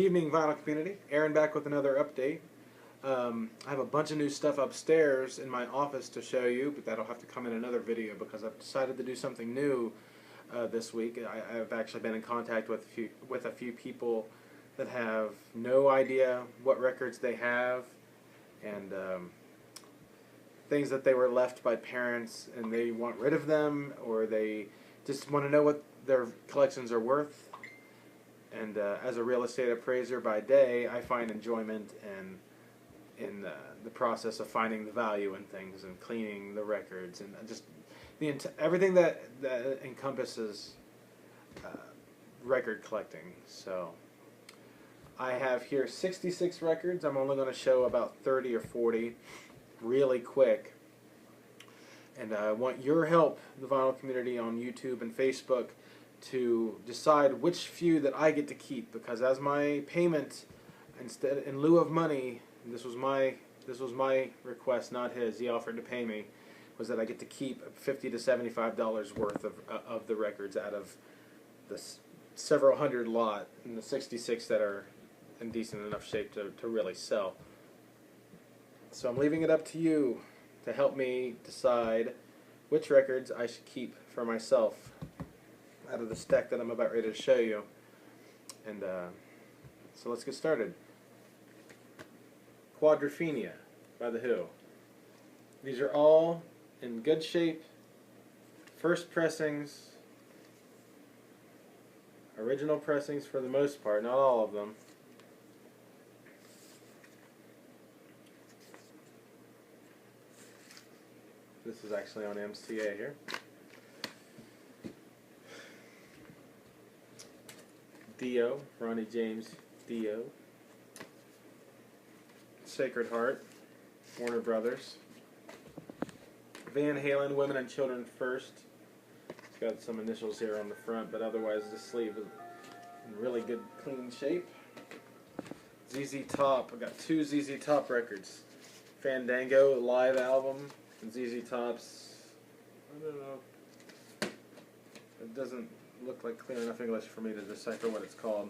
Evening, vinyl community. Aaron back with another update. I have a bunch of new stuff upstairs in my office to show you, but that'll have to come in another video because I've decided to do something new this week. I've actually been in contact with a few people that have no idea what records they have and things that they were left by parents and they want rid of them, or they just want to know what their collections are worth. And as a real estate appraiser by day, I find enjoyment in the process of finding the value in things and cleaning the records and just everything that encompasses record collecting. So I have here 66 records. I'm only going to show about 30 or 40 really quick. And I want your help, the vinyl community on YouTube and Facebook, to decide which few that I get to keep, because as my payment, in lieu of money, this was my request, not his. He offered to pay me, was that I get to keep $50 to $75 worth of the records out of the several hundred lot and the 66 that are in decent enough shape to really sell. So I'm leaving it up to you to help me decide which records I should keep for myself out of the stack that I'm about ready to show you. And so let's get started. Quadrophenia by The Who. These are all in good shape, first pressings, original pressings for the most part, not all of them. This is actually on MCA here. Dio, Ronnie James Dio. Sacred Heart, Warner Brothers. Van Halen, Women and Children First. It's got some initials here on the front, but otherwise the sleeve is in really good, clean shape. ZZ Top. I've got two ZZ Top records. Fandango, live album, and ZZ Top's, I don't know, it doesn't look like clear enough English for me to decipher what it's called.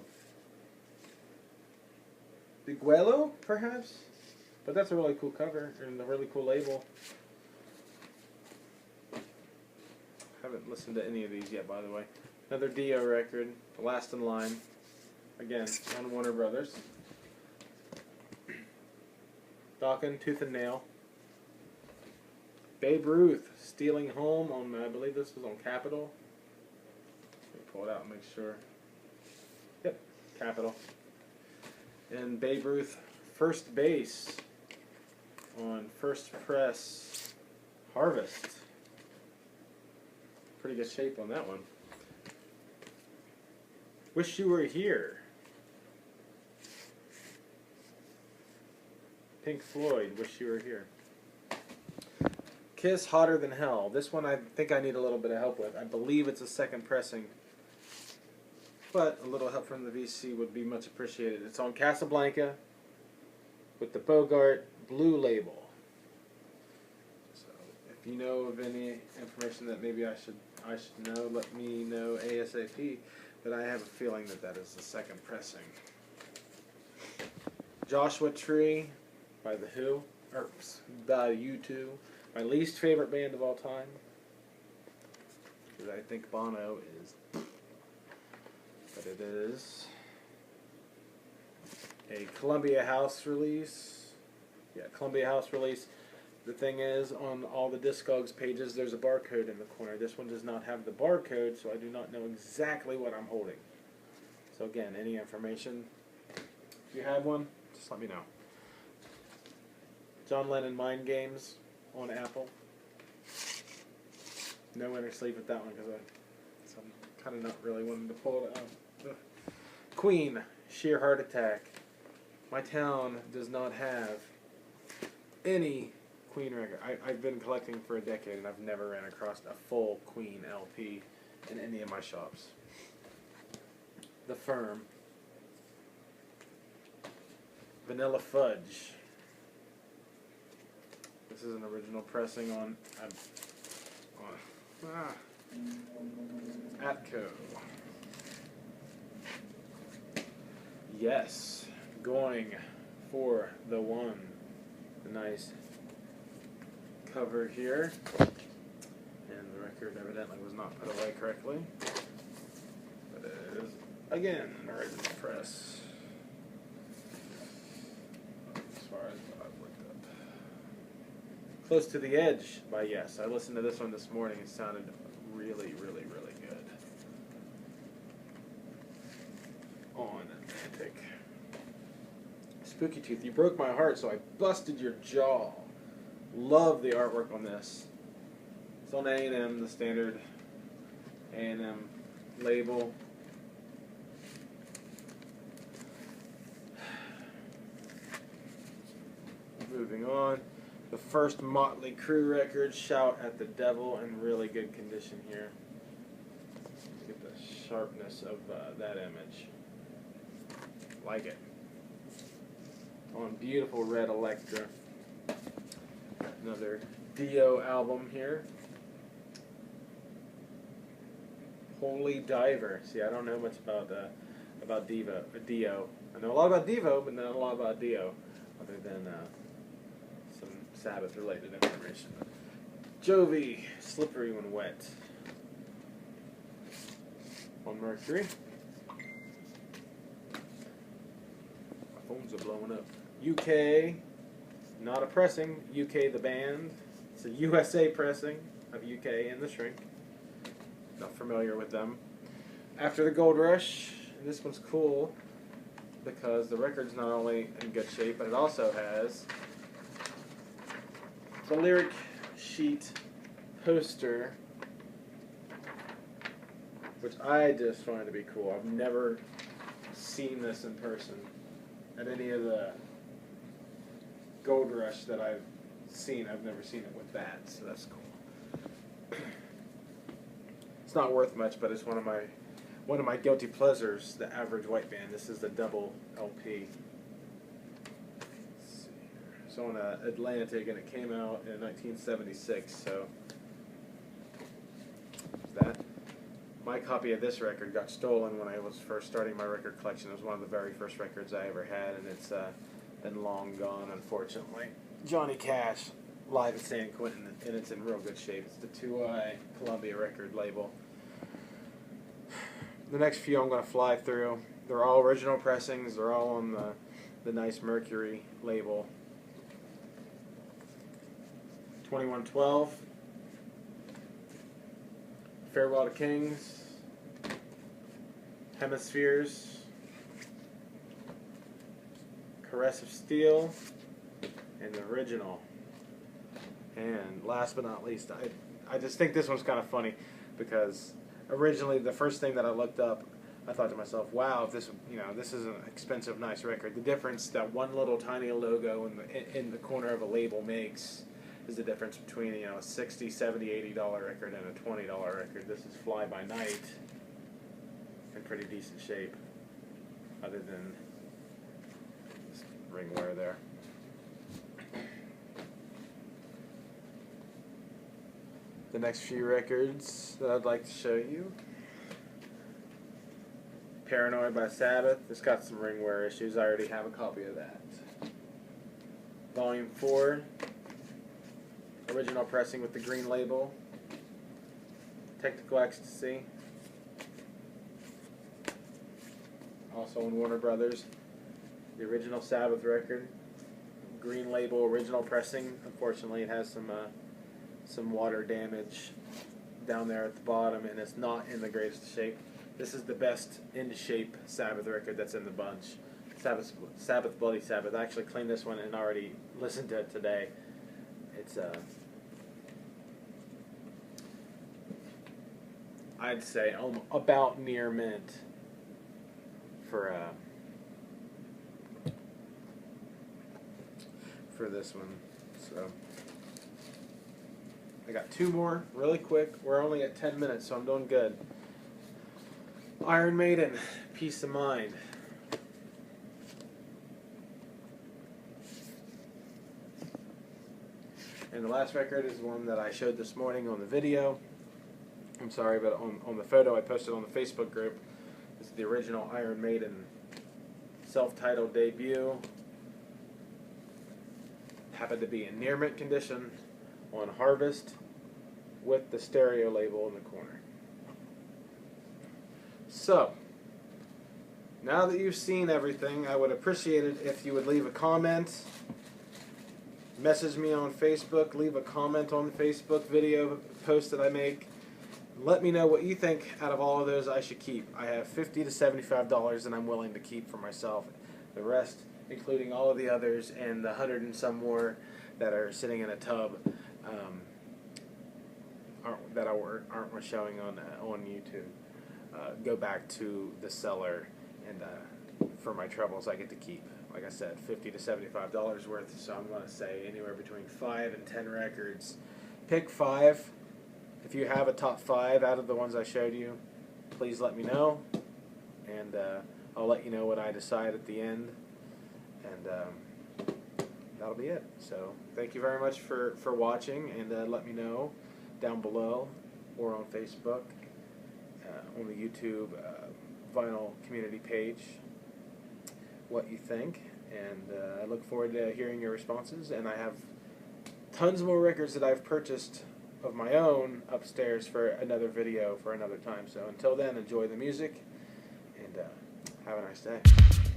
Biguelo, perhaps? But that's a really cool cover and a really cool label. Haven't listened to any of these yet, by the way. Another Dio record, Last in Line. Again, on Warner Brothers. Dokken, Tooth and Nail. Babe Ruth, Stealing Home on, I believe this was on Capitol. Let me pull it out and make sure. Yep, Capitol. And Babe Ruth, First Base on First Press Harvest. Pretty good shape on that one. Wish You Were Here. Pink Floyd, Wish You Were Here. Kiss, Hotter Than Hell. This one I think I need a little bit of help with. I believe it's a second pressing, but a little help from the VC would be much appreciated. It's on Casablanca with the Bogart Blue label. So if you know of any information that maybe I should know, let me know ASAP. But I have a feeling that that is the second pressing. Joshua Tree by The Who, or by U2. My least favorite band of all time, because I think Bono is, but it is a Columbia House release. Yeah, Columbia House release. The thing is, on all the Discogs pages, there's a barcode in the corner. This one does not have the barcode, so I do not know exactly what I'm holding. So again, any information, if you have one, just let me know. John Lennon Mind Games on Apple. No inner sleeve with that one because I'm kind of not really wanting to pull it out. Ugh. Queen, Sheer Heart Attack. My town does not have any Queen record. I've been collecting for a decade and I've never ran across a full Queen LP in any of my shops. The Firm. Vanilla Fudge. This is an original pressing on Atco. Yes, going for the one. The nice cover here. And the record evidently was not put away correctly. But it is, again, an original press. As far as what I've looked up. Close to the Edge by Yes. I listened to this one this morning. It sounded really, really, really good. On Atlantic. Spooky Tooth, you broke my heart, so I busted your jaw. Love the artwork on this. It's on A&M, the standard A&M label. Moving on. The first Motley Crue record, Shout at the Devil, in really good condition here. Look at the sharpness of that image. Like it. On beautiful red Electra. Another Dio album here. Holy Diver. See, I don't know much about Dio. I know a lot about Devo, but not a lot about Dio, other than some Sabbath-related information. Jovi, Slippery When Wet. On Mercury. My phones are blowing up. UK, not a pressing. UK the band. It's a USA pressing of UK and the Shrink. Not familiar with them. After the Gold Rush, and this one's cool because the record's not only in good shape, but it also has the lyric sheet poster, which I just find to be cool. I've never seen this in person at any of the Gold Rush that I've seen. I've never seen it with that, so that's cool. It's not worth much, but it's one of my guilty pleasures, the Average White Band. This is the double LP. Let's see here. It's on Atlantic, and it came out in 1976, so that. My copy of this record got stolen when I was first starting my record collection. It was one of the very first records I ever had, and it's been long gone, unfortunately. Johnny Cash, live at San Quentin, and it's in real good shape. It's the 2i Columbia record label. The next few I'm going to fly through. They're all original pressings. They're all on the nice Mercury label. 2112. Farewell to Kings. Hemispheres. Caress of Steel. And the original. And last but not least, I just think this one's kind of funny because originally the first thing that I looked up, I thought to myself, wow, if this is an expensive, nice record. The difference that one little tiny logo in the corner of a label makes is the difference between a $60, $70, $80 record and a $20 record. This is Fly By Night in pretty decent shape, other than this ring wear there. The next few records that I'd like to show you. Paranoid by Sabbath. It's got some ring wear issues. I already have a copy of that. Volume 4. Original pressing with the green label. Technical Ecstasy. Also on Warner Brothers. The original Sabbath record. Green label, original pressing. Unfortunately, it has some water damage down there at the bottom, and it's not in the greatest shape. This is the best in shape Sabbath record that's in the bunch. Sabbath Bloody Sabbath. I actually cleaned this one and already listened to it today. It's I'd say about near mint for this one. So I got two more really quick. We're only at 10 minutes, so I'm doing good. Iron Maiden, Peace of Mind. And the last record is one that I showed this morning on the video. I'm sorry, but on the photo I posted on the Facebook group. This is the original Iron Maiden self-titled debut. Happened to be in near mint condition on Harvest with the stereo label in the corner. So, now that you've seen everything, I would appreciate it if you would leave a comment, message me on Facebook, leave a comment on the Facebook video post that I make. Let me know what you think out of all of those I should keep. I have $50 to $75 that I'm willing to keep for myself. The rest, including all of the others and the 100 and some more that are sitting in a tub, aren't showing on YouTube, go back to the seller, and for my troubles I get to keep, like I said, $50 to $75 worth. So I'm going to say anywhere between 5 and 10 records. Pick 5. If you have a top 5 out of the ones I showed you, please let me know, and I'll let you know what I decide at the end, and that'll be it. So thank you very much for watching, and let me know down below or on Facebook, on the YouTube vinyl community page, what you think, and I look forward to hearing your responses. And I have tons more records that I've purchased of my own upstairs for another video for another time. So until then, enjoy the music, and have a nice day.